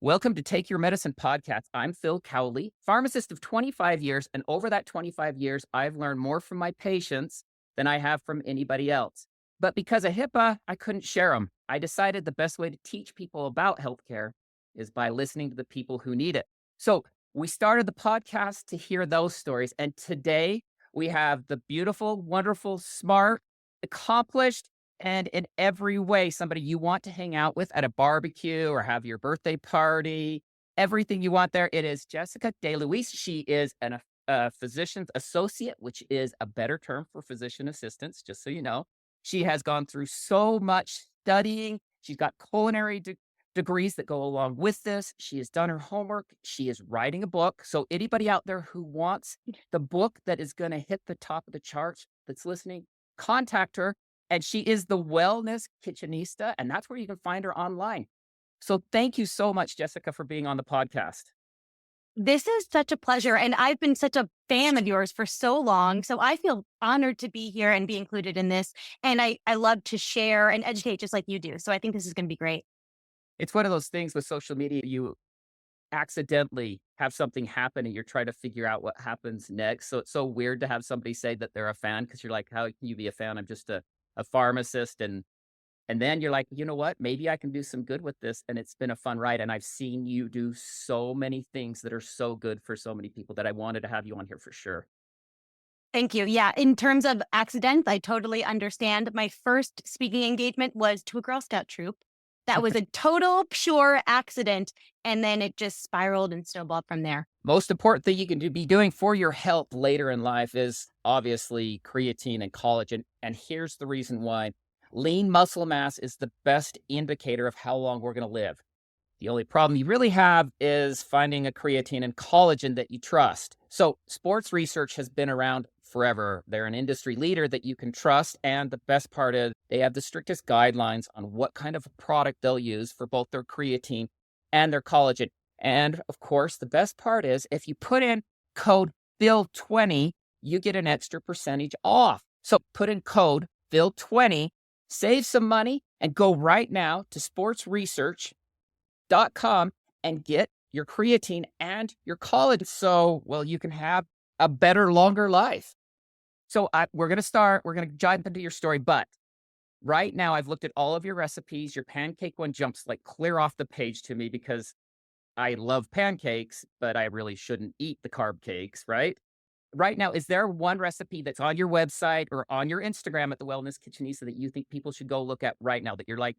Welcome to Take Your Medicine podcast. I'm Phil Cowley, pharmacist of 25 years, and over that 25 years, I've learned more from my patients than I have from anybody else. But because of HIPAA, I couldn't share them. I decided the best way to teach people about healthcare is by listening to the people who need it. So we started the podcast to hear those stories. And today we have the beautiful, wonderful, smart, accomplished, and in every way, somebody you want to hang out with at a barbecue or have your birthday party, everything you want there. It is Jessica DeLuise. She is a physician's associate, which is a better term for physician assistants, just so you know. She has gone through so much studying. She's got culinary degrees that go along with this. She has done her homework. She is writing a book. So anybody out there who wants the book that is going to hit the top of the charts that's listening, contact her. And she is the wellness kitchenista, and that's where you can find her online. So thank you so much, Jessica, for being on the podcast. This is such a pleasure. And I've been such a fan of yours for so long. So I feel honored to be here and be included in this. And I love to share and educate just like you do. So I think this is going to be great. It's one of those things with social media, you accidentally have something happen and you're trying to figure out what happens next. So it's so weird to have somebody say that they're a fan because you're like, how can you be a fan? I'm just a pharmacist. And then you're like, you know what? Maybe I can do some good with this. And it's been a fun ride. And I've seen you do so many things that are so good for so many people that I wanted to have you on here for sure. Thank you. Yeah. In terms of accidents, I totally understand. My first speaking engagement was to a Girl Scout troop. That was a total pure accident. And then it just spiraled and snowballed from there. Most important thing you can be doing for your health later in life is obviously creatine and collagen. And here's the reason why. Lean muscle mass is the best indicator of how long we're going to live. The only problem you really have is finding a creatine and collagen that you trust. So sports research has been around forever. They're an industry leader that you can trust. And the best part is they have the strictest guidelines on what kind of product they'll use for both their creatine and their collagen. And of course, the best part is if you put in code PHIL20, you get an extra percentage off. So put in code PHIL20, save some money, and go right now to sportsresearch.com and get your creatine and your collagen. So, well, you can have a better, longer life. So we're going to jump into your story. But right now, I've looked at all of your recipes. Your pancake one jumps like clear off the page to me because I love pancakes, but I really shouldn't eat the carb cakes, right? Right now, is there one recipe that's on your website or on your Instagram at the Wellness Kitchenista that you think people should go look at right now that you're like,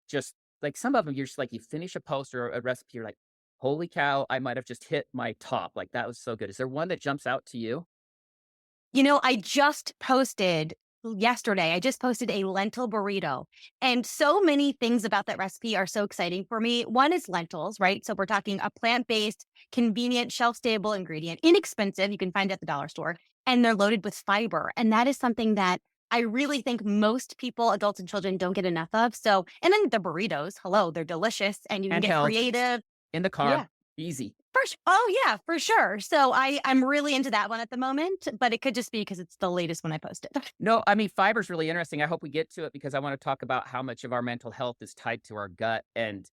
just like some of them, you're just like, you finish a post or a recipe, you're like, holy cow, I might have just hit my top. Like that was so good. Is there one that jumps out to you? I just posted yesterday, I just posted a lentil burrito. And so many things about that recipe are so exciting for me. One is lentils, right? So we're talking a plant-based, convenient, shelf-stable ingredient, inexpensive. You can find it at the dollar store. And they're loaded with fiber. And that is something that I really think most people, adults and children, don't get enough of. So, and then the burritos, hello, they're delicious and you can get Handheld, creative. in the car, Yeah. easy. Oh yeah, for sure. So I'm really into that one at the moment, but it could just be because it's the latest one I posted. No, I mean, fiber is really interesting. I hope we get to it because I want to talk about how much of our mental health is tied to our gut. And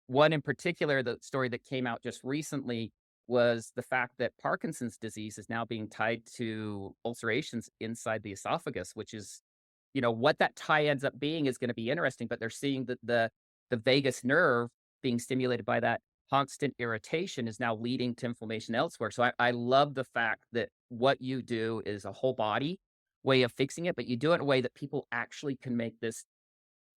one in particular, the story that came out just recently was the fact that Parkinson's disease is now being tied to ulcerations inside the esophagus, which is, what that tie ends up being is going to be interesting. But they're seeing that the vagus nerve being stimulated by that constant irritation is now leading to inflammation elsewhere. So I love the fact that what you do is a whole body way of fixing it, but you do it in a way that people actually can make this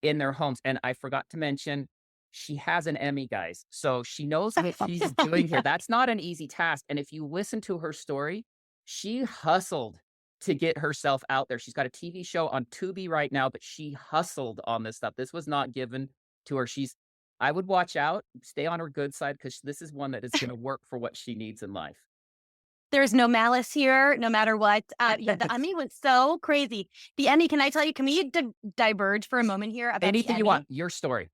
in their homes. And I forgot to mention, she has an Emmy, guys. So she knows what she's doing here. Yeah. That's not an easy task. And if you listen to her story, she hustled to get herself out there. She's got a TV show on Tubi right now, but she hustled on this stuff. This was not given to her. I would watch out, stay on her good side because this is one that is going to work for what she needs in life. There's no malice here, no matter what. Yeah, the Emmy was so crazy. The Emmy, can I tell you, can we diverge for a moment here about the Anything you Emmy? want, your story.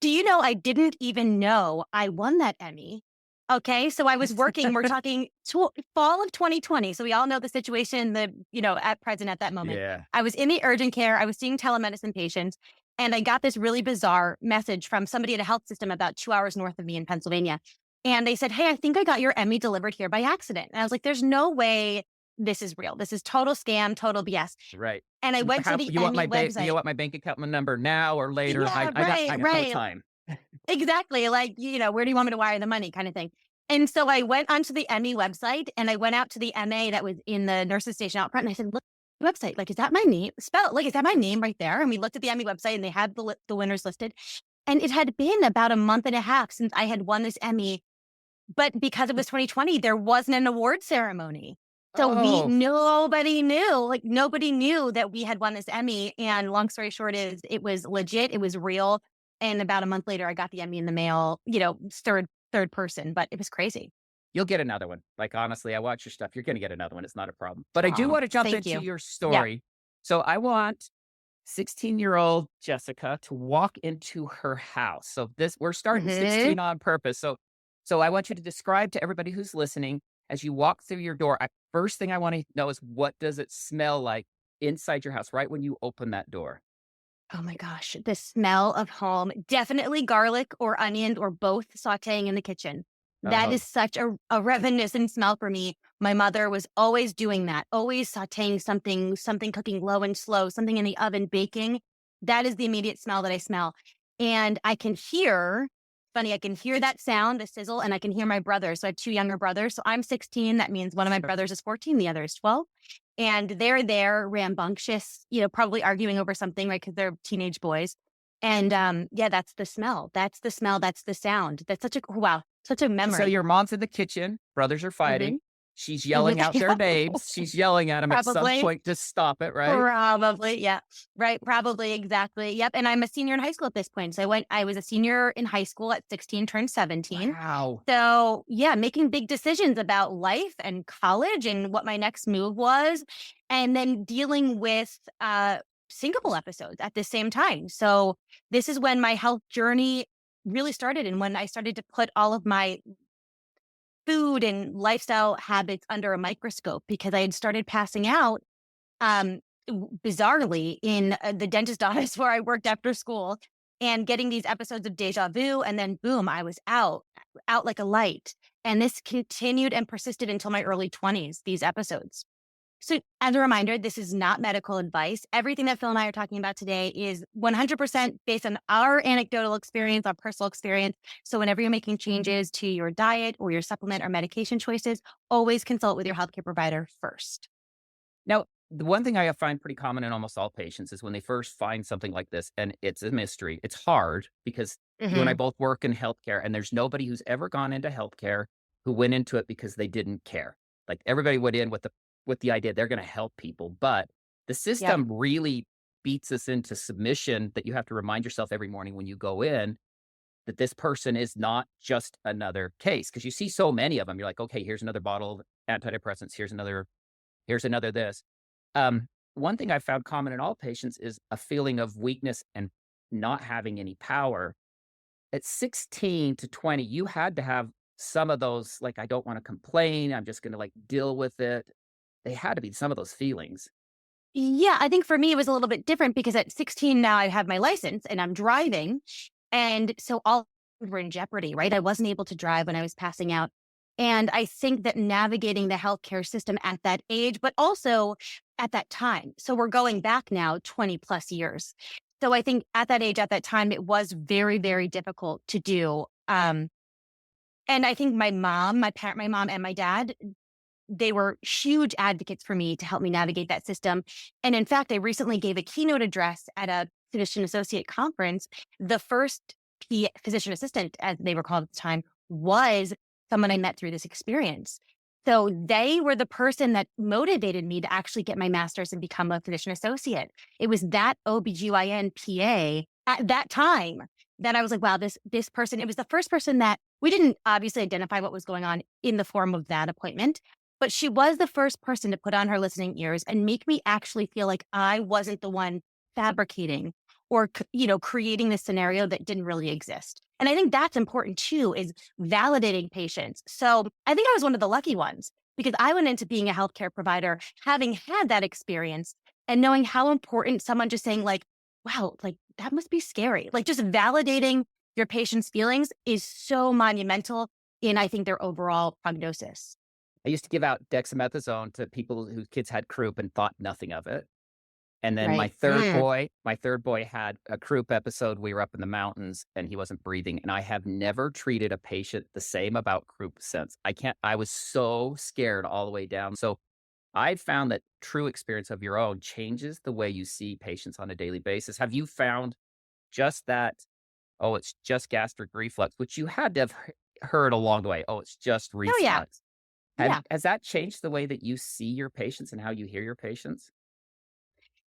Do you know I didn't even know I won that Emmy? Okay, so I was working, we're talking fall of 2020. So we all know the situation at present at that moment. Yeah. I was in the urgent care, I was seeing telemedicine patients, And I got this really bizarre message from somebody at a health system about 2 hours north of me in Pennsylvania. And they said, "Hey, I think I got your Emmy delivered here by accident." And I was like, "There's no way this is real. This is total scam, total BS." Right. And I went to How the you want Emmy my website. bank account number now or later? Yeah, I right, got no right. time. Exactly. Like, where do you want me to wire the money kind of thing. And so I went onto the Emmy website and I went out to the MA that was in the nurse's station out front. And I said, "Look, the website, like, is that my name? Is that my name right there?" And we looked at the Emmy website and they had the winners listed. And it had been about a month and a half since I had won this Emmy. But because it was 2020, there wasn't an award ceremony. So Oh, nobody knew that we had won this Emmy. And long story short is it was legit, it was real. And about a month later, I got the Emmy in the mail, third person, but it was crazy. you'll get another one. Like, honestly, I watch your stuff. You're going to get another one. It's not a problem. But I do Oh, want to jump thank into you. your Yeah. story. So I want 16-year-old Jessica to walk into her house. So we're starting Hmm. 16 on purpose. So I want you to describe to everybody who's listening as you walk through your door. First thing I want to know is, what does it smell like inside your house right when you open that door? Oh my gosh, the smell of home, definitely garlic or onion or both sauteing in the kitchen. That Oh, is such a reminiscent smell for me. My mother was always doing that, always sauteing something cooking low and slow, something in the oven baking. That is the immediate smell that I smell. And I can hear that sound, the sizzle, and I can hear my brother. So I have two younger brothers. So I'm 16. That means one of my brothers is 14, the other is 12. And they're there rambunctious, probably arguing over something, right? Because they're teenage boys. And yeah, that's the smell. That's the smell. That's the sound. That's wow, such a so memory. your mom's in the kitchen, brothers are fighting. Hmm. She's Hmm. yelling out their names. She's yelling at them at some Probably. point to stop it, right? Probably, yeah. Right, probably, exactly. Yep, and I'm a senior in high school at this point. So I was a senior in high school at 16, turned 17. Wow. So, yeah, making big decisions about life and college and what my next move was, and then dealing with single episodes at the same time. So, this is when my health journey really started and when I started to put all of my food and lifestyle habits under a microscope because I had started passing out um, bizarrely in the dentist office where I worked after school and getting these episodes of deja vu. And then boom, I was out like a light. And this continued and persisted until my early 20s, these episodes. So, as a reminder, this is not medical advice. Everything that Phil and I are talking about today is 100% based on our anecdotal experience, our personal experience. So, whenever you're making changes to your diet or your supplement or medication choices, always consult with your healthcare provider first. Now, the one thing I find pretty common in almost all patients is when they first find something like this, and it's a mystery, it's hard because you and I Hmm. both work in healthcare, and there's nobody who's ever gone into healthcare who went into it because they didn't care. Like, everybody went in with the idea they're going to help people, but the Yep. system really beats us into submission that you have to remind yourself every morning when you go in that this person is not just another case, because you see so many of them. You're like, okay, here's another bottle of antidepressants, here's another this. One thing I found common in all patients is a feeling of weakness and not having any power. At 16 to 20, you had to have some of those, like, I don't want to complain. I'm just going to like deal with it. They had to be some of those feelings. Yeah, I think for me, it was a little bit different because at 16 now I have my license and I'm driving. And so all were in jeopardy, right? I wasn't able to drive when I was passing out. And I think that navigating the healthcare system at that age, but also at that time. So we're going back now 20 plus years. So I think at that age, at that time, it was very, very difficult to do. And I think my mom and my dad, they were huge advocates for me to help me navigate that system. And in fact, I recently gave a keynote address at a physician associate conference. The first physician assistant, as they were called at the time, was someone I met through this experience. So they were the person that motivated me to actually get my master's and become a physician associate. It was that OBGYN PA at that time that I was like, wow, this person, it was the first person that we didn't obviously identify what was going on in the form of that appointment, but she was the first person to put on her listening ears and make me actually feel like I wasn't the one fabricating or, creating this scenario that didn't really exist. And I think that's important too, is validating patients. So I think I was one of the lucky ones because I went into being a healthcare provider, having had that experience and knowing how important someone just saying like, wow, like that must be scary. Like just validating your patient's feelings is so monumental in, I think, their overall prognosis. I used to give out dexamethasone to people whose kids had croup and thought nothing of it. And then Right. Mm. my third boy had a croup episode. We were up in the mountains and he wasn't breathing. And I have never treated a patient the same about croup since. I was so scared all the way down. So I found that true experience of your own changes the way you see patients on a daily basis. Have you found just that, oh, it's just gastric reflux, which you had to have heard along the way? Oh, it's just Oh, yeah. reflux. Yeah. Has that changed the way that you see your patients and how you hear your patients?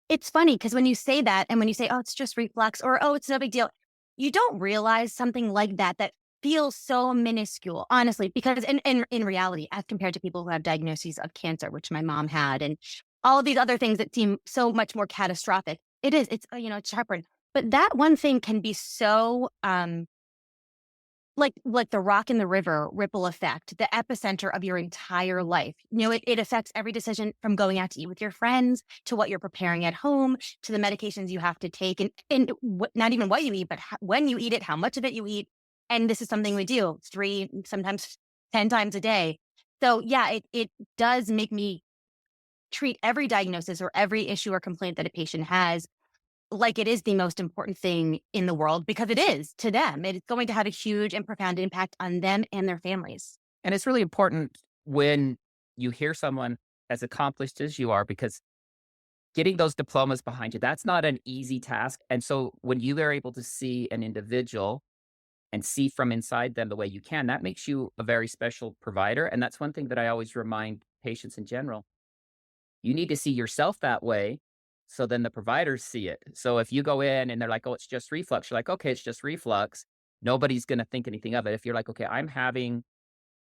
It's funny because when you say that and when you say, oh, it's just reflux or, oh, it's no big deal, you don't realize something like that that feels so minuscule, honestly, because in reality, as compared to people who have diagnoses of cancer, which my mom had, and all of these other things that seem so much more catastrophic, it's, it's heartburn. But that one thing can be so like the rock in the river ripple effect, the epicenter of your entire life. It affects every decision from going out to eat with your friends to what you're preparing at home to the medications you have to take and not even what you eat, but when you eat it, how much of it you eat. And this is something we do 3, sometimes 10 times a day. So yeah, it does make me treat every diagnosis or every issue or complaint that a patient has like it is the most important thing in the world because it is to them. It's going to have a huge and profound impact on them and their families. And it's really important when you hear someone as accomplished as you are, because getting those diplomas behind you, that's not an easy task. And so when you are able to see an individual and see from inside them the way you can, that makes you a very special provider. And that's one thing that I always remind patients in general. You need to see yourself that way so then the providers see it. So if you go in and they're like, "Oh, it's just reflux," you're like, "Okay, it's just reflux." Nobody's gonna think anything of it. If you're like, "Okay, I'm having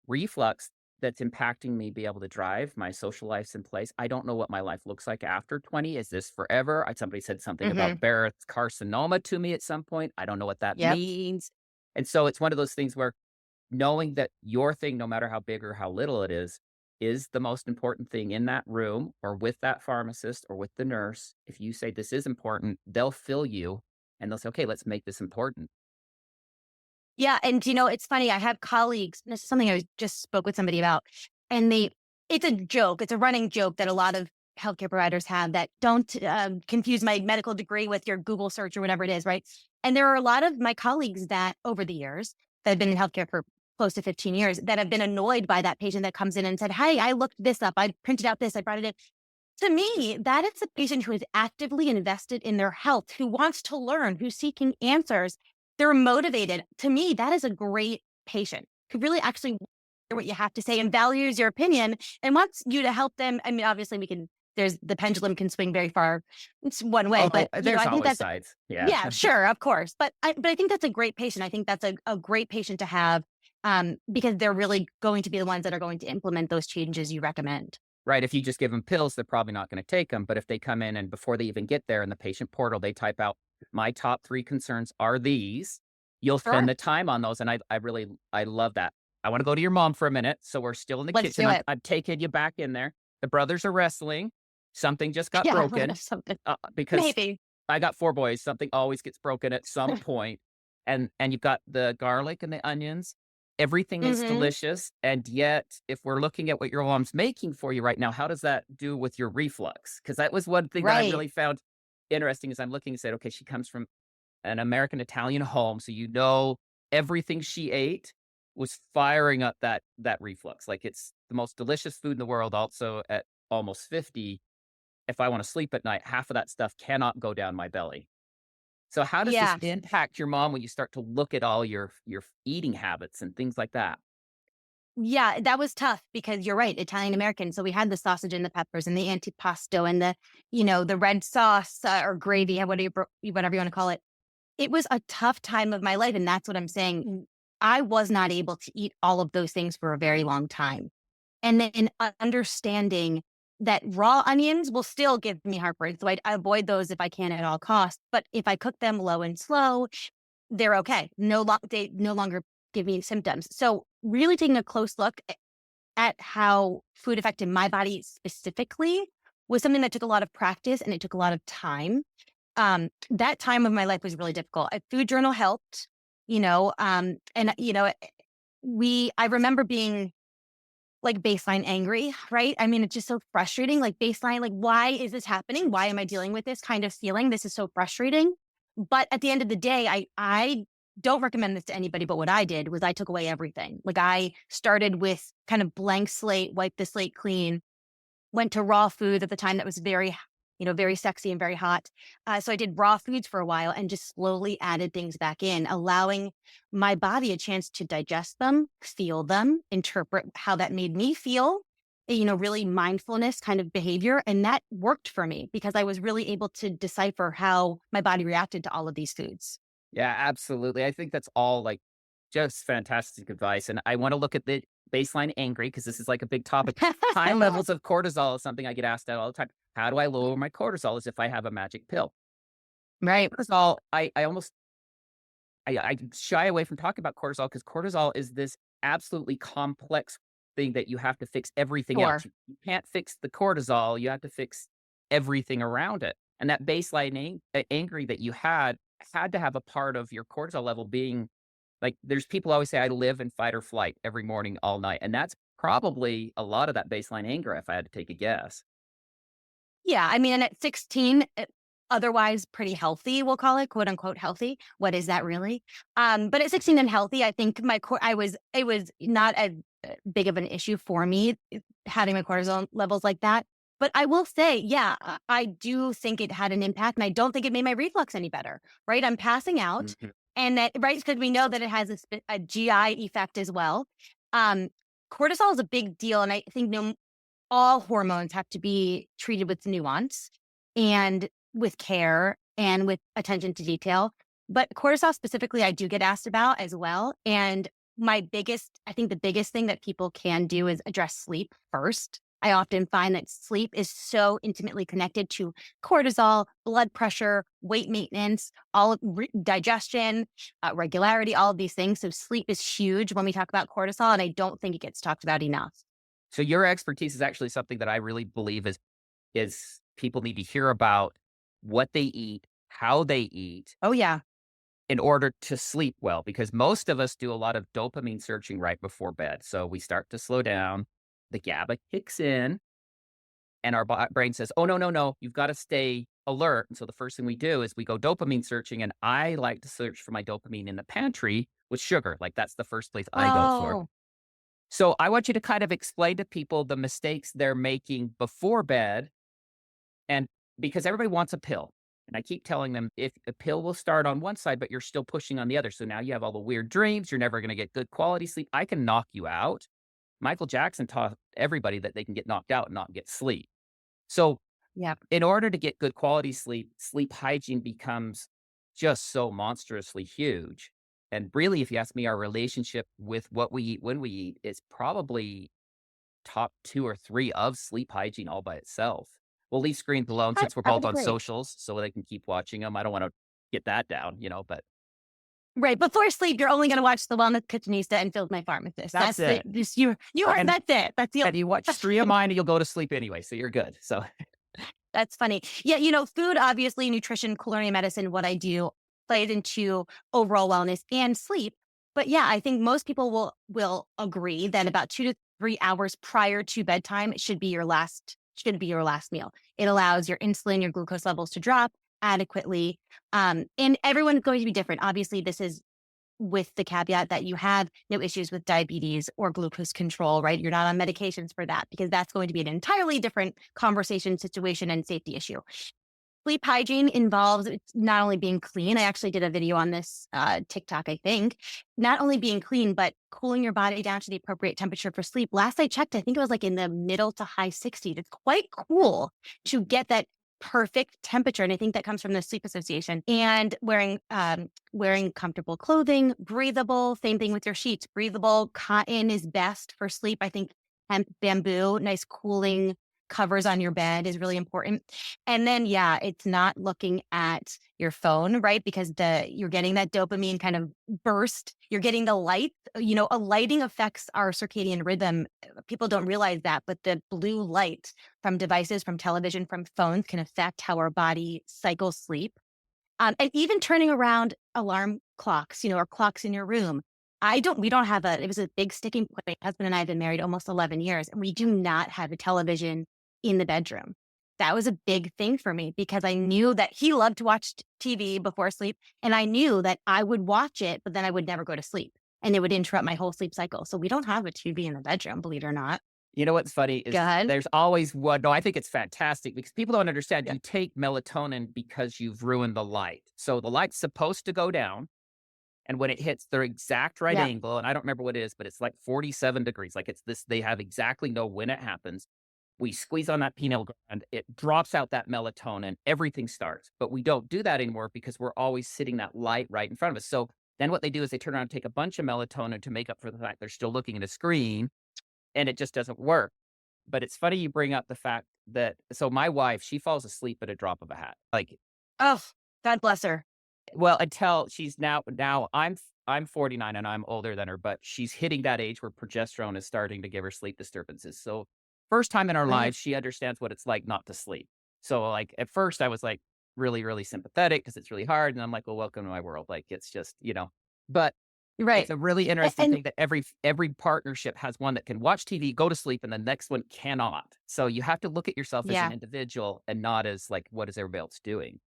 reflux that's impacting me be able to drive, my social life's in place. I don't know what my life looks like after 20. Is this forever?" Somebody said something Hmm. about Barrett's carcinoma to me at some point. I don't know what that Yep. means. And so it's one of those things where knowing that your thing, no matter how big or how little it is the most important thing in that room or with that pharmacist or with the nurse. If you say this is important, they'll fill you and they'll say, okay, let's make this important. Yeah. And, it's funny. I have colleagues, this is something I just spoke with somebody about, and it's a joke. It's a running joke that a lot of healthcare providers have that don't confuse my medical degree with your Google search or whatever it is, right? And there are a lot of my colleagues that over the years that have been in healthcare for close to 15 years that have been annoyed by that patient that comes in and said, hey, I looked this up. I printed out this. I brought it in. To me, that is a patient who is actively invested in their health, who wants to learn, who's seeking answers. They're motivated. To me, that is a great patient who really actually wants to hear what you have to say and values your opinion and wants you to help them. I mean, obviously, there's the pendulum can swing very far. It's one way, Oh, but there's I think always that's, sides. Yeah. yeah, sure, of course. But I think that's a great patient. I think that's a great patient to have because they're really going to be the ones that are going to implement those changes you recommend. Right. If you just give them pills, they're probably not going to take them. But if they come in and before they even get there in the patient portal, they type out, my top 3 concerns are these, you'll spend Sure. the time on those. And I love that. I want to go to your mom for a minute. So we're still in the Let's kitchen. do it. I'm taking you back in there. The brothers are wrestling. Something just got Yeah, broken something. because Maybe. I got 4 boys. Something always gets broken at some point. And you've got the garlic and the onions. Everything is Hmm. delicious, and yet, if we're looking at what your mom's making for you right now, how does that do with your reflux? Because that was one thing that I Right. really found interesting as I'm looking and said, "Okay, she comes from an American Italian home, so you know everything she ate was firing up that reflux. Like, it's the most delicious food in the world, also at almost 50, if I wanna sleep at night, half of that stuff cannot go down my belly. So how does this Yeah. impact your mom when you start to look at all your eating habits and things like that? Yeah, that was tough because you're right, Italian American. So we had the sausage and the peppers and the antipasto and the red sauce or gravy, whatever you want to call it. It was a tough time of my life. And that's what I'm saying. I was not able to eat all of those things for a very long time. And then understanding that raw onions will still give me heartburn. So I avoid those if I can at all costs. But if I cook them low and slow, they're okay. They no longer give me symptoms. So really taking a close look at how food affected my body specifically was something that took a lot of practice and it took a lot of time. that time of my life was really difficult. A food journal helped, and I remember being like baseline angry, right? I mean, it's just so frustrating. Like baseline, like, why is this happening? Why am I dealing with this kind of feeling? This is so frustrating. But at the end of the day, I don't recommend this to anybody. But what I did was I took away everything. Like I started with kind of blank slate, wiped the slate clean, went to raw foods at the time that was very, very sexy and very hot. So I did raw foods for a while and just slowly added things back in, allowing my body a chance to digest them, feel them, interpret how that made me feel, really mindfulness kind of behavior. And that worked for me because I was really able to decipher how my body reacted to all of these foods. Yeah, absolutely. I think that's all like just fantastic advice. And I want to look at the baseline angry because this is like a big topic. High levels of cortisol is something I get asked at all the time. How do I lower my cortisol as if I have a magic pill? Right. Cortisol, I almost I shy away from talking about cortisol because cortisol is this absolutely complex thing that you have to fix everything Sure. else. You can't fix the cortisol, you have to fix everything around it. And that baseline angry that you had to have a part of your cortisol level being like there's people always say I live in fight or flight every morning all night. And that's probably a lot of that baseline anger if I had to take a guess. Yeah, I mean, and at 16, otherwise pretty healthy, we'll call it, quote unquote healthy. What is that really? But at 16 and healthy, I think it was not as big of an issue for me having my cortisol levels like that. But I will say, yeah, I do think it had an impact, and I don't think it made my reflux any better. Right? I'm passing out, Mhm. and that right because we know that it has a GI effect as well. Um, Cortisol is a big deal, and I think no all hormones have to be treated with nuance and with care and with attention to detail. But cortisol specifically, I do get asked about as well. And I think the biggest thing that people can do is address sleep first. I often find that sleep is so intimately connected to cortisol, blood pressure, weight maintenance, digestion, regularity, all of these things. So sleep is huge when we talk about cortisol, and I don't think it gets talked about enough. So your expertise is actually something that I really believe is people need to hear about what they eat, how they eat Oh yeah. in order to sleep well, because most of us do a lot of dopamine searching right before bed. So we start to slow down, the GABA kicks in, and our brain says, "Oh no, no, no, you've got to stay alert." And so the first thing we do is we go dopamine searching, and I like to search for my dopamine in the pantry with sugar. Like that's the first place I go for. Oh, So I want you to kind of explain to people the mistakes they're making before bed. And because everybody wants a pill. And I keep telling them if a pill will start on one side, but you're still pushing on the other. So now you have all the weird dreams. You're never going to get good quality sleep. I can knock you out. Michael Jackson taught everybody that they can get knocked out and not get sleep. So yeah. in order to get good quality sleep, sleep hygiene becomes just so monstrously huge. And really, if you ask me, our relationship with what we eat when we eat is probably top 2 or 3 of sleep hygiene all by itself. We'll leave screens alone since we're I both would on agree. socials so they can keep watching them. I don't wanna get that down, but Right. Before sleep, you're only going to watch the Wellness Kitchenista and Phil's My Pharmacist. that's That's the, it. just you are, And that's it. That's the, and you watch 3 of mine and you'll go to sleep anyway, so you're good. So that's funny. Yeah. Food, obviously, nutrition, culinary medicine, what I do plays into overall wellness and sleep. But yeah, I think most people will agree that about 2 to 3 hours prior to bedtime should be your last meal. It allows your insulin, your glucose levels to drop adequately. And everyone's going to be different. Obviously, this is with the caveat that you have no issues with diabetes or glucose control, right? You're not on medications for that because that's going to be an entirely different conversation, situation, and safety issue. Sleep hygiene involves it's not only being clean. I actually did a video on this TikTok, I think. Not only being clean, but cooling your body down to the appropriate temperature for sleep. Last I checked, I think it was like in the middle to high 60s. It's quite cool to get that perfect temperature. And I think that comes from the Sleep Association. And wearing comfortable clothing, breathable. Same thing with your sheets. Breathable cotton is best for sleep. I think hemp, bamboo, nice cooling covers on your bed is really important. And then, yeah, it's not looking at your phone, right? Because you're getting that dopamine kind of burst. You're getting the light. A lighting affects our circadian rhythm. People don't realize that, but the blue light from devices, from television, from phones can affect how our body cycles sleep. And even turning around alarm clocks, or clocks in your room. We don't have it was a big sticking point. My husband and I have been married almost 11 years, and we do not have a television in the bedroom. That was a big thing for me because I knew that he loved to watch TV before sleep. And I knew that I would watch it, but then I would never go to sleep and it would interrupt my whole sleep cycle. So we don't have a TV in the bedroom, believe it or not. You know what's funny Go is ahead. there's always one no, I think it's fantastic because people don't understand Yeah. you take melatonin because you've ruined the light. So the light's supposed to go down, and when it hits their exact right Yeah. angle, and I don't remember what it is, but it's like 47 degrees, like it's this they have exactly know when it happens. We squeeze on that pineal gland, it drops out that melatonin, everything starts. But we don't do that anymore because we're always sitting that light right in front of us. So then what they do is they turn around and take a bunch of melatonin to make up for the fact they're still looking at a screen, and it just doesn't work. But it's funny you bring up the fact that so my wife, she falls asleep at a drop of a hat. Like, Oh, God bless her. well, until she's now I'm 49 and I'm older than her, but she's hitting that age where progesterone is starting to give her sleep disturbances. So first time in our Right. lives, she understands what it's like not to sleep. So like at first I was like really, really sympathetic because it's really hard. And I'm like, well, welcome to my world. Like it's just, but it's Right. a really interesting And thing that every partnership has one that can watch TV, go to sleep, and the next one cannot. So you have to look at yourself as an yeah. individual and not as like, what is everybody else doing?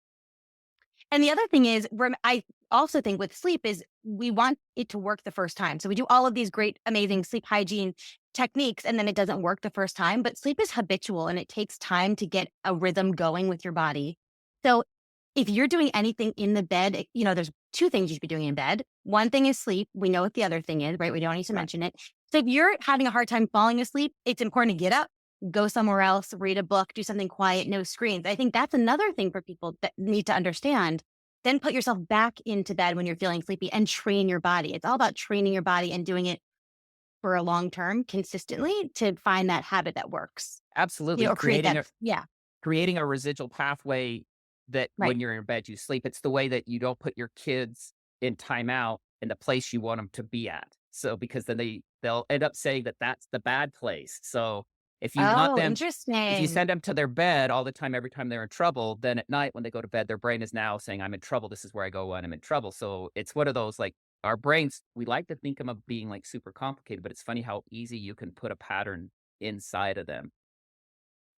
And the other thing is, I also think with sleep is we want it to work the first time. So we do all of these great, amazing sleep hygiene techniques, and then it doesn't work the first time. But sleep is habitual and it takes time to get a rhythm going with your body. So if you're doing anything in the bed, there's two things you should be doing in bed. One thing is sleep. We know what the other thing is, right? We don't need to Right. mention it. So if you're having a hard time falling asleep, it's important to get up, go somewhere else, read a book, do something quiet, no screens. I think that's another thing for people that need to understand. Then put yourself back into bed when you're feeling sleepy and train your body. It's all about training your body and doing it for a long term consistently to find that habit that works, Absolutely. or create that. Yeah, Creating a residual pathway that right. when you're in bed, you sleep. It's the way that you don't put your kids in timeout in the place you want them to be at. So, because then they'll end up saying that that's the bad place. So, if you want Oh, them, if you interesting. send them to their bed all the time, every time they're in trouble, then at night when they go to bed, their brain is now saying, I'm in trouble. This is where I go when I'm in trouble. So, it's one of those like our brains, we like to think of them being like super complicated, but it's funny how easy you can put a pattern inside of them.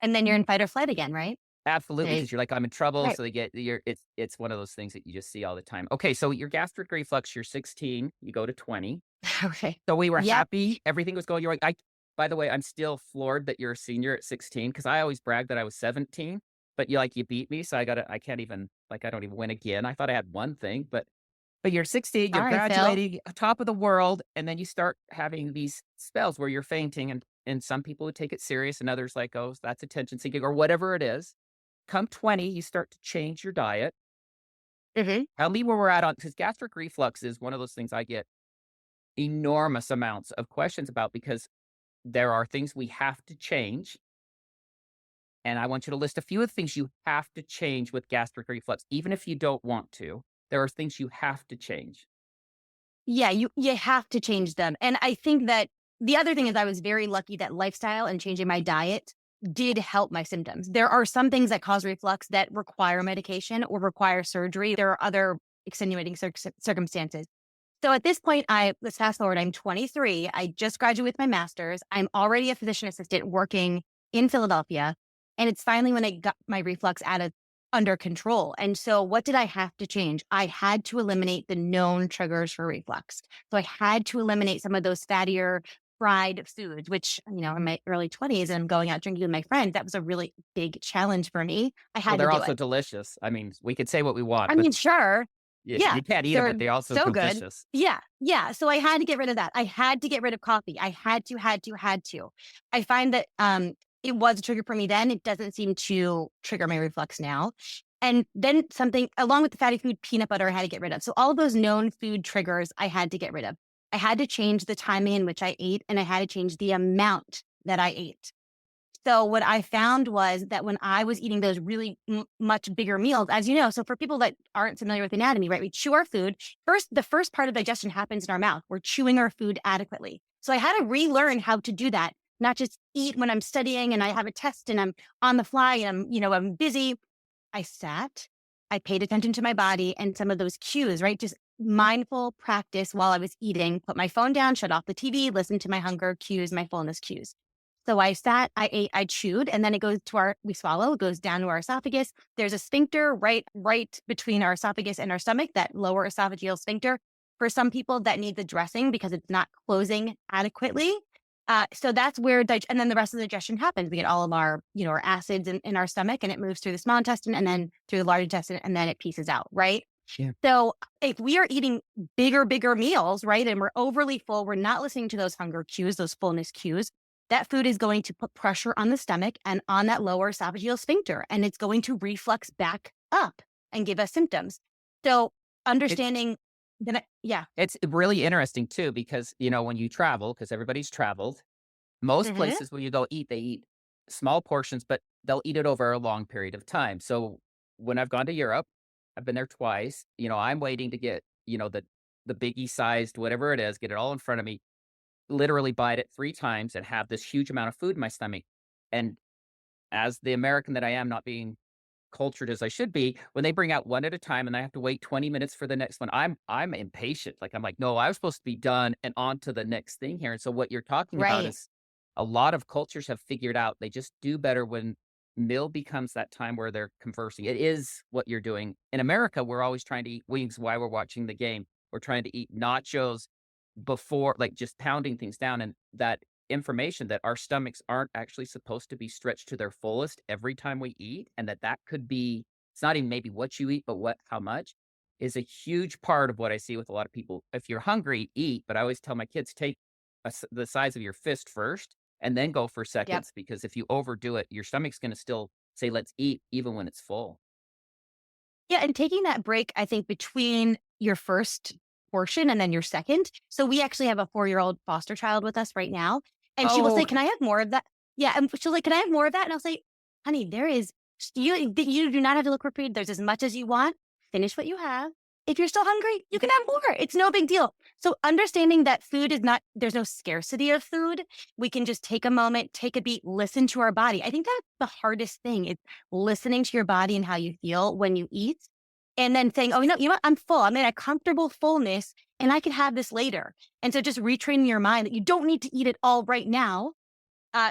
And then you're in fight or flight again, right? Absolutely, They, because 'cause you're like, "I'm in trouble," right. so they get you're it's one of those things that you just see all the time. Okay, so your gastric reflux, you're 16, you go to 20. Okay. So we were Yep. happy, everything was going your way. By the way, I'm still floored that you're a senior at 16 because I always bragged that I was 17, but you beat me, so I can't even like, I don't even win again. I thought I had one thing, but you're 16, you're Sorry, Phil. graduating, top of the world, and then you start having these spells where you're fainting, and some people would take it serious, and others like, "Oh, that's attention seeking," or whatever it is. Come 20, you start to change your diet. Hmm. Tell me where we're at on because gastric reflux is one of those things I get enormous amounts of questions about because there are things we have to change. And I want you to list a few of the things you have to change with gastric reflux, even if you don't want to. There are things you have to change. Yeah, you have to change them. And I think that the other thing is I was very lucky that lifestyle and changing my diet did help my symptoms. There are some things that cause reflux that require medication or require surgery. There are other extenuating circumstances. So at this point, let's fast forward. I'm 23. I just graduated with my master's. I'm already a physician assistant working in Philadelphia. And it's finally when I got my reflux under control. And so what did I have to change? I had to eliminate the known triggers for reflux. So I had to eliminate some of those fattier fried foods, which, in my early 20s and going out drinking with my friends, that was a really big challenge for me. I Well, had to they're do also it. delicious. I mean, we could say what we want, I but mean, sure. Yeah, you can't eat them, they're but they're also so good. delicious. Yeah, yeah, so I had to get rid of that. I had to get rid of coffee. I had to. I find that, it was a trigger for me then. It doesn't seem to trigger my reflux now. And then something along with the fatty food, peanut butter, I had to get rid of. So all of those known food triggers, I had to get rid of. I had to change the timing in which I ate, and I had to change the amount that I ate. So what I found was that when I was eating those really much bigger meals, as you know, so for people that aren't familiar with anatomy, right, we chew our food. The first part of digestion happens in our mouth. We're chewing our food adequately. So I had to relearn how to do that, not just eat when I'm studying and I have a test and I'm on the fly and I'm busy. I sat, I paid attention to my body and some of those cues, right? Just mindful practice while I was eating, put my phone down, shut off the TV, listen to my hunger cues, my fullness cues. So I sat, I ate, I chewed, and then it goes to we swallow, it goes down to our esophagus. There's a sphincter right between our esophagus and our stomach, that lower esophageal sphincter. For some people that needs addressing because it's not closing adequately. So that's where, and then the rest of the digestion happens. We get all of our, our acids in our stomach, and it moves through the small intestine and then through the large intestine, and then it pieces out, right? Yeah. So if we are eating bigger meals, right, and we're overly full, we're not listening to those hunger cues, those fullness cues, that food is going to put pressure on the stomach and on that lower esophageal sphincter, and it's going to reflux back up and give us symptoms. So understanding that, yeah. It's really interesting too, because, when you travel, because everybody's traveled, most Hmm. places where you go eat, they eat small portions, but they'll eat it over a long period of time. So when I've gone to Europe, I've been there twice, I'm waiting to get, the biggie sized, whatever it is, get it all in front of me, literally bite it 3 times and have this huge amount of food in my stomach. And as the American that I am, not being cultured as I should be, when they bring out one at a time and I have to wait 20 minutes for the next one, I'm impatient. Like, I'm like, "No, I was supposed to be done and on to the next thing here." And so what you're talking about Right. is a lot of cultures have figured out they just do better when meal becomes that time where they're conversing. It is what you're doing. In America, we're always trying to eat wings while we're watching the game. We're trying to eat nachos before, like, just pounding things down, and that information that our stomachs aren't actually supposed to be stretched to their fullest every time we eat, and that could be, it's not even maybe what you eat, but how much, is a huge part of what I see with a lot of people. If you're hungry, eat, but I always tell my kids, take the size of your fist first and then go for Yep. seconds, because if you overdo it, your stomach's going to still say, let's eat, even when it's full. Yeah, and taking that break, I think, between your first portion and then your second. So we actually have a 4-year-old foster child with us right now, and she will say, Oh, "Can I have more of that?" Yeah, and she'll like, "Can I have more of that?" And I'll say, "Honey, there is you do not have to look for food. There's as much as you want. Finish what you have. If you're still hungry, you can have more. It's no big deal." So understanding that food is not, there's no scarcity of food. We can just take a moment, take a beat, listen to our body. I think that's the hardest thing is listening to your body and how you feel when you eat. And then saying, "Oh, you know what? I'm full. I'm in a comfortable fullness and I can have this later." And so just retraining your mind that you don't need to eat it all right now.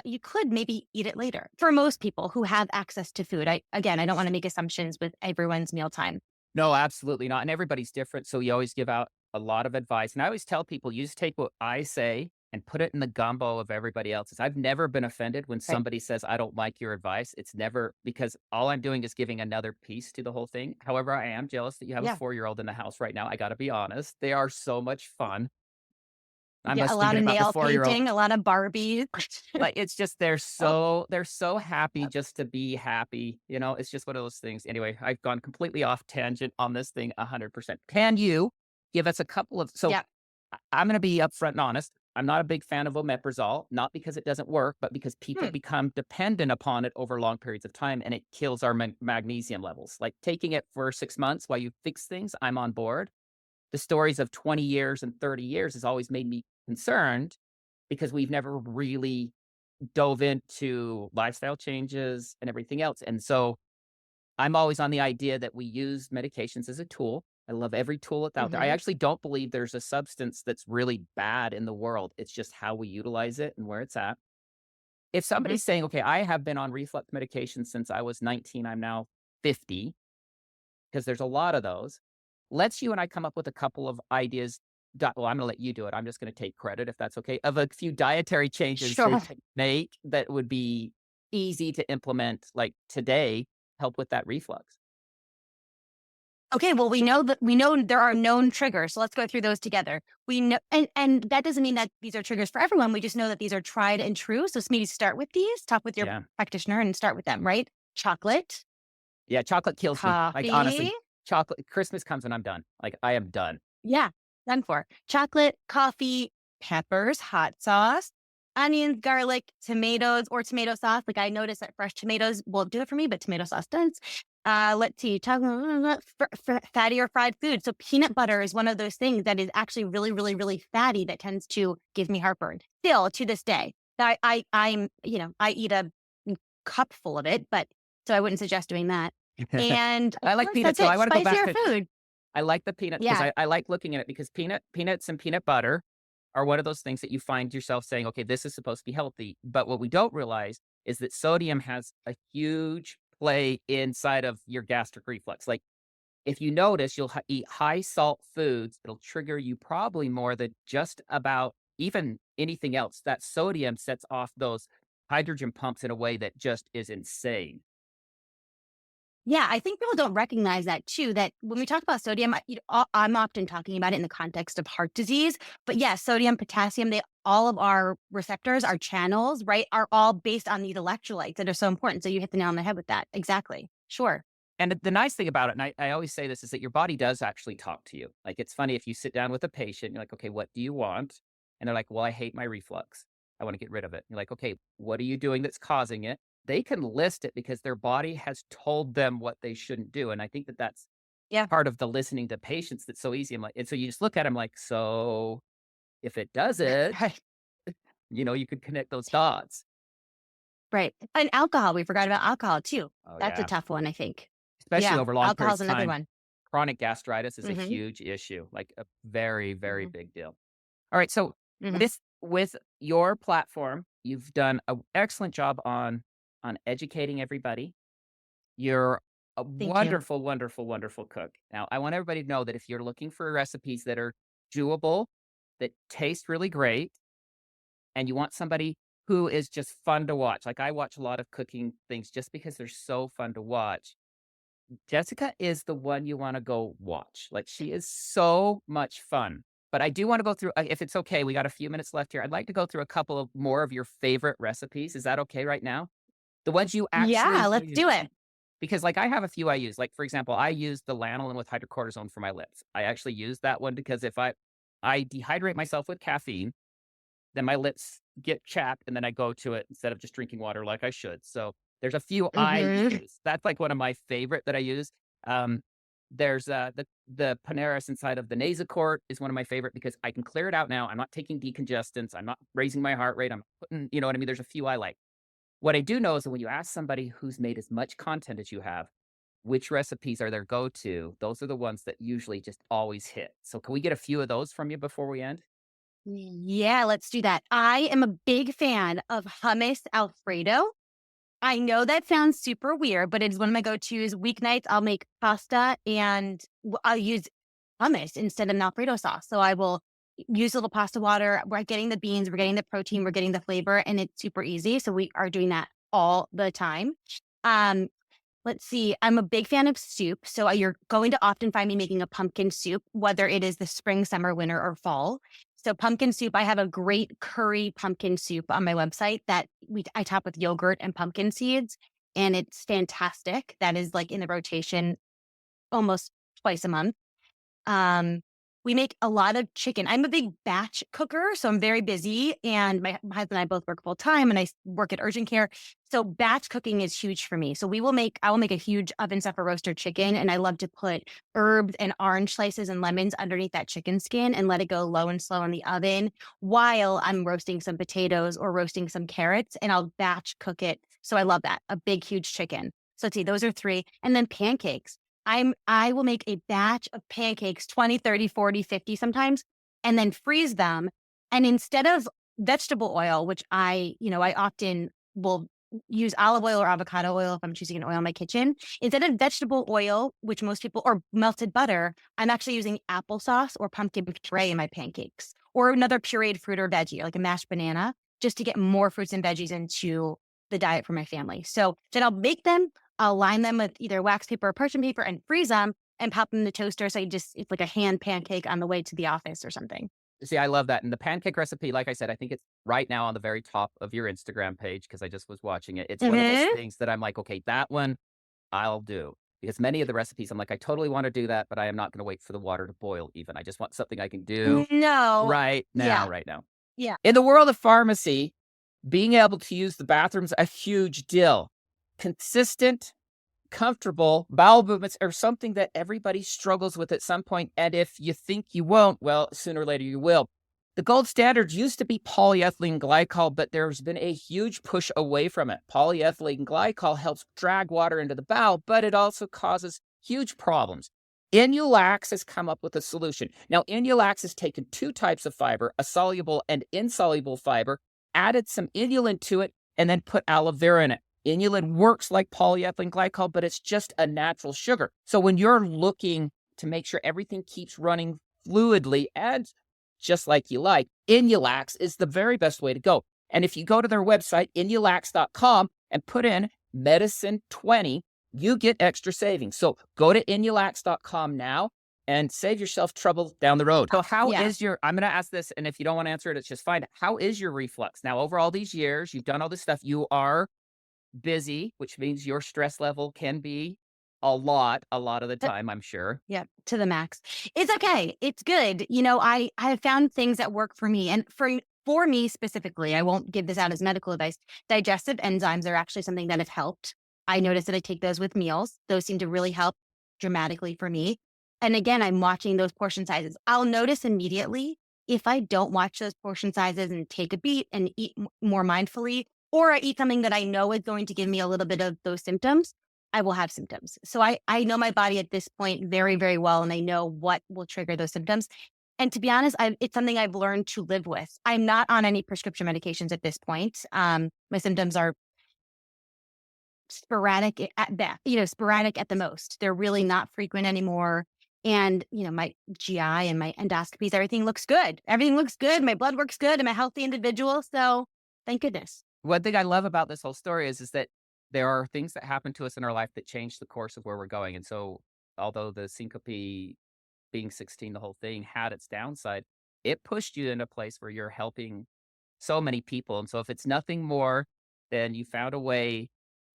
You could maybe eat it later for most people who have access to food. Again, I don't want to make assumptions with everyone's mealtime. no, absolutely not. And everybody's different. So you always give out a lot of advice. And I always tell people, you just take what I say and put it in the gumbo of everybody else's. I've never been offended when Right. somebody says, I don't like your advice. It's never, because all I'm doing is giving another piece to the whole thing. However, I am jealous that you have a Yeah. 4-year-old in the house right now. I got to be honest. They are so much fun. I Yeah. A must lot thinking of about the nail 4-year-old. painting, a lot of Barbies. Like, it's just Oh, they're so happy just to be happy, It's just one of those things. Anyway, I've gone completely off tangent on this thing 100%. Can you give us a couple of, so yeah. I'm gonna be upfront and honest. I'm not a big fan of omeprazole, not because it doesn't work, but because people Hmm. become dependent upon it over long periods of time, and it kills our magnesium levels. Like, taking it for 6 months while you fix things, I'm on board. The stories of 20 years and 30 years has always made me concerned, because we've never really dove into lifestyle changes and everything else. And so I'm always on the idea that we use medications as a tool. I love every tool that's out there. I Hmm. actually don't believe there's a substance that's really bad in the world. It's just how we utilize it and where it's at. If Hmm. somebody's saying, okay, I have been on reflux medication since I was 19, I'm now 50, because there's a lot of those. Let's you and I come up with a couple of ideas. Well, I'm going to let you do it. I'm just going to take credit, if that's okay, of a few dietary changes they Sure. can make that would be easy to implement, like today, help with that reflux. Okay, well, we know there are known triggers, so let's go through those together. We know, and that doesn't mean that these are triggers for everyone. We just know that these are tried and true. So maybe start with these, talk with your Yeah. practitioner and start with them, right? Chocolate, Yeah. Chocolate kills me. Like, coffee. honestly, chocolate, Christmas comes and I'm done. Like, I am done. Yeah, done for. Chocolate, coffee, peppers, hot sauce, onions, garlic, tomatoes, or tomato sauce. Like I noticed that fresh tomatoes won't do it for me, but tomato sauce does. Let's see, chocolate, fatty or fried food. So peanut butter is one of those things that is actually really, really, really fatty that tends to give me heartburn. Still to this day, I'm I eat a cup full of it, but so I wouldn't suggest doing that. And of I like course, peanuts, that's so it. I want to go back Spicier to. food. I like the peanuts because Yeah. I like looking at it because peanuts and peanut butter are one of those things that you find yourself saying, okay, this is supposed to be healthy. But what we don't realize is that sodium has a huge play inside of your gastric reflux. Like if you notice, you'll eat high salt foods, it'll trigger you probably more than just about even anything else. That sodium sets off those hydrogen pumps in a way that just is insane. Yeah, I think people don't recognize that too. That when we talk about sodium, I'm often talking about it in the context of heart disease. But yeah, sodium, potassium, they all of our receptors, our channels, right, are all based on these electrolytes that are so important. So you hit the nail on the head with that. Exactly. Sure. And the nice thing about it, and I always say this, is that your body does actually talk to you. Like, it's funny if you sit down with a patient, you're like, okay, what do you want? And they're like, well, I hate my reflux. I want to get rid of it. You're like, okay, what are you doing that's causing it? They can list it because their body has told them what they shouldn't do. And I think that that's Yeah. part of the listening to patients that's so easy. I'm like, and so you just look at them like, so if it does it, Right. you could connect those dots. Right. And alcohol. We forgot about alcohol too. Oh, That's a yeah. tough one, I think. Especially Yeah. over long periods Alcohol's of another time. one. Chronic gastritis is a Hmm. huge issue, like a very, very Hmm. big deal. All right, so Hmm. with your platform, you've done an excellent job on educating everybody. You're a Thank you. wonderful, wonderful, wonderful cook. Now, I want everybody to know that if you're looking for recipes that are doable, that taste really great, and you want somebody who is just fun to watch. Like I watch a lot of cooking things just because they're so fun to watch. Jessica is the one you wanna go watch, like, she is so much fun, but I do wanna go through if it's okay, we got a few minutes left here, I'd like to go through a couple of more of your favorite recipes, is that okay right now? The ones you Yeah, actually let's use, do it. because, like, I have a few I use, like, for example, I use the lanolin with hydrocortisone for my lips. I actually use that one because if I dehydrate myself with caffeine, then my lips get chapped, and then I go to it instead of just drinking water like I should. So there's a few I Hmm. use. That's like one of my favorite that I use. Um, there's the Panaris inside of the Nasacort is one of my favorite because I can clear it out now. I'm not taking decongestants. I'm not raising my heart rate. I'm putting, you know what I mean? There's a few I like. What I do know is that when you ask somebody who's made as much content as you have, which recipes are their go-to, those are the ones that usually just always hit. So can we get a few of those from you before we end? Yeah, let's do that. I am a big fan of hummus Alfredo. I know that sounds super weird, but it's one of my go-tos. Weeknights, I'll make pasta and I'll use hummus instead of an Alfredo sauce. So I will use a little pasta water. We're getting the beans, we're getting the protein, we're getting the flavor, and it's super easy. So we are doing that all the time. Um, Let's see. I'm a big fan of soup. So you're going to often find me making a pumpkin soup, whether it is the spring, summer, winter, or fall. So pumpkin soup, I have a great curry pumpkin soup on my website that I top with yogurt and pumpkin seeds, and it's fantastic. That is like in the rotation almost twice a month. Um, we make a lot of chicken. I'm a big batch cooker, so I'm very busy, and my husband and I both work full time, and I work at urgent care. So batch cooking is huge for me. So I will make a huge oven stuffer roaster chicken, and I love to put herbs and orange slices and lemons underneath that chicken skin and let it go low and slow in the oven while I'm roasting some potatoes or roasting some carrots, and I'll batch cook it. So I love that. A big, huge chicken. So let's see, those are three. And then pancakes. I will make a batch of pancakes, 20, 30, 40, 50 sometimes, and then freeze them. And instead of vegetable oil, which I often will use olive oil or avocado oil if I'm choosing an oil in my kitchen. Instead of vegetable oil, which most people, or melted butter, I'm actually using applesauce or pumpkin puree in my pancakes, or another pureed fruit or veggie, like a mashed banana, just to get more fruits and veggies into the diet for my family. So then I'll make them, I'll line them with either wax paper or parchment paper and freeze them and pop them in the toaster. So it's like a hand pancake on the way to the office or something. See, I love that, and the pancake recipe, like I said, I think it's right now on the very top of your Instagram page because I just was watching it. It's one of those Hmm. things that I'm like, "Okay, that one I'll do." Because many of the recipes, I'm like, "I totally wanna do that, but I am not gonna wait for the water to boil even. I just want something I can do No. right now, Yeah. right now." Yeah. In the world of pharmacy, being able to use the bathroom's a huge deal. Consistent, comfortable bowel movements are something that everybody struggles with at some point, and if you think you won't, well, sooner or later you will. The gold standard used to be polyethylene glycol, but there's been a huge push away from it. Polyethylene glycol helps drag water into the bowel, but it also causes huge problems. Inulax has come up with a solution. Now, Inulax has taken two types of fiber, a soluble and insoluble fiber, added some inulin to it, and then put aloe vera in it. Inulin works like polyethylene glycol, but it's just a natural sugar. So when you're looking to make sure everything keeps running fluidly and just like you like, Inulax is the very best way to go. And if you go to their website, inulax.com, and put in medicine 20, you get extra savings. So go to inulax.com now and save yourself trouble down the road. So how Yeah. is your, I'm going to ask this, and if you don't want to answer it, it's just fine. How is your reflux? Now, over all these years, you've done all this stuff. You are busy, which means your stress level can be a lot of the time, I'm sure. Yeah, to the max. It's okay. It's good. I have found things that work for me. And for me specifically, I won't give this out as medical advice. Digestive enzymes are actually something that have helped. I notice that I take those with meals. Those seem to really help dramatically for me. And again, I'm watching those portion sizes. I'll notice immediately if I don't watch those portion sizes and take a beat and eat more mindfully, or I eat something that I know is going to give me a little bit of those symptoms, I will have symptoms. So I know my body at this point very, very well, and I know what will trigger those symptoms. And to be honest, it's something I've learned to live with. I'm not on any prescription medications at this point. My symptoms are sporadic at best, sporadic at the most. They're really not frequent anymore. And, my GI and my endoscopies, everything looks good. Everything looks good. My blood works good. I'm a healthy individual. So thank goodness. One thing I love about this whole story is that there are things that happen to us in our life that change the course of where we're going. And so, although the syncope being 16, the whole thing had its downside, it pushed you in a place where you're helping so many people. And so, if it's nothing more than you found a way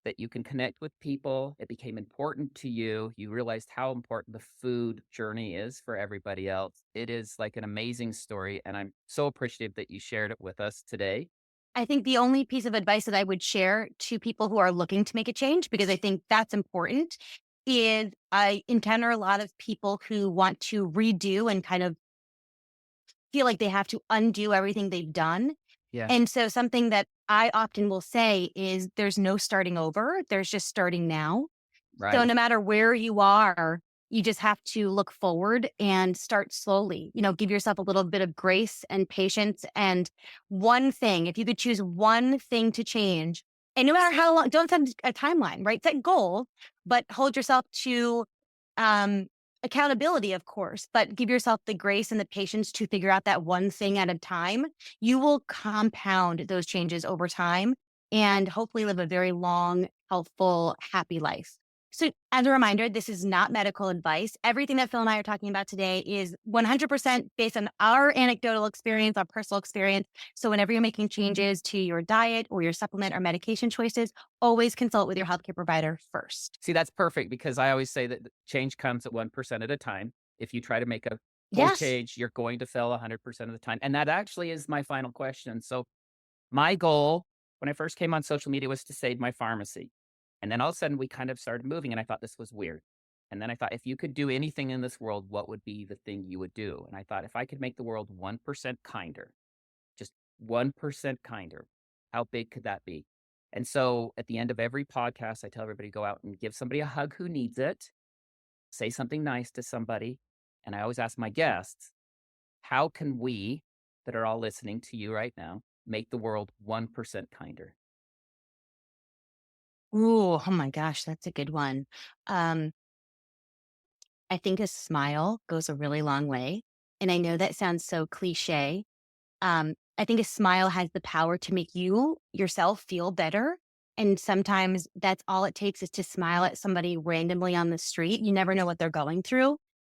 that you can connect with people, it became important to you. You realized how important the food journey is for everybody else. It is like an amazing story. And I'm so appreciative that you shared it with us today. I think the only piece of advice that I would share to people who are looking to make a change, because I think that's important, is I encounter a lot of people who want to redo and kind of feel like they have to undo everything they've done. Yes. And so something that I often will say is there's no starting over, there's just starting now. So Right. no matter where you are, you just have to look forward and start slowly. Give yourself a little bit of grace and patience. And one thing, if you could choose one thing to change, and no matter how long, don't set a timeline, right? Set goal, but hold yourself to um, accountability, of course, but give yourself the grace and the patience to figure out that one thing at a time. You will compound those changes over time and hopefully live a very long, healthful, happy life. So, as a reminder, this is not medical advice. Everything that Phil and I are talking about today is 100% based on our anecdotal experience, our personal experience. So, whenever you're making changes to your diet or your supplement or medication choices, always consult with your healthcare provider first. See, that's perfect because I always say that change comes at 1% at a time. If you try to make a full Yes. change, you're going to fail 100% of the time. And that actually is my final question. So, my goal when I first came on social media was to save my pharmacy. And then all of a sudden we kind of started moving and I thought this was weird. And then I thought, if you could do anything in this world, what would be the thing you would do? And I thought, if I could make the world 1% kinder, just 1% kinder, how big could that be? And so at the end of every podcast, I tell everybody to go out and give somebody a hug who needs it, say something nice to somebody. And I always ask my guests, how can we that are all listening to you right now make the world 1% kinder? Ooh, oh my gosh, that's a good one. Um, I think a smile goes a really long way. And I know that sounds so cliche. I think a smile has the power to make you yourself feel better. And sometimes that's all it takes is to smile at somebody randomly on the street. You never know what they're going through.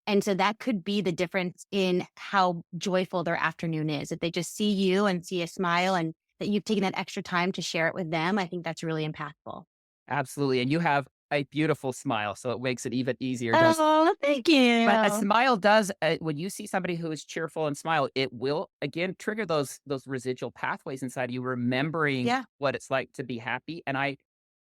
And so that could be the difference in how joyful their afternoon is. If they just see you and see a smile and that you've taken that extra time to share it with them, I think that's really impactful. Absolutely. And you have a beautiful smile, so it makes it even easier. Oh, thank But a you. smile does, when you see somebody who is cheerful and smile, it will again trigger those residual pathways inside of you, remembering Yeah. what it's like to be happy. And I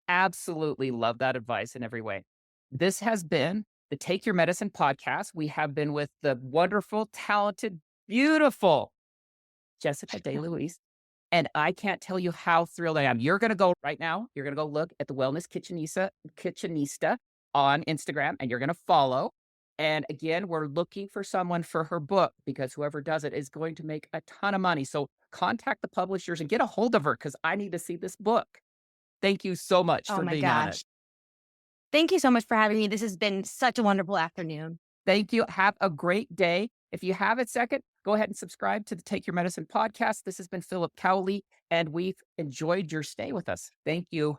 absolutely love that advice in every way. This has been the Take Your Medicine podcast. We have been with the wonderful, talented, beautiful Jessica DeLuise. And I can't tell you how thrilled I am. You're going to go right now. You're going to go look at the Wellness Kitchenista on Instagram, and you're going to follow. And again, we're looking for someone for her book because whoever does it is going to make a ton of money. So contact the publishers and get a hold of her because I need to see this book. Thank you so much Oh for my being on it. gosh. Thank you so much for having me. This has been such a wonderful afternoon. Thank you. Have a great day. If you have a second, go ahead and subscribe to the Take Your Medicine podcast. This has been Philip Cowley, and we've enjoyed your stay with us. Thank you.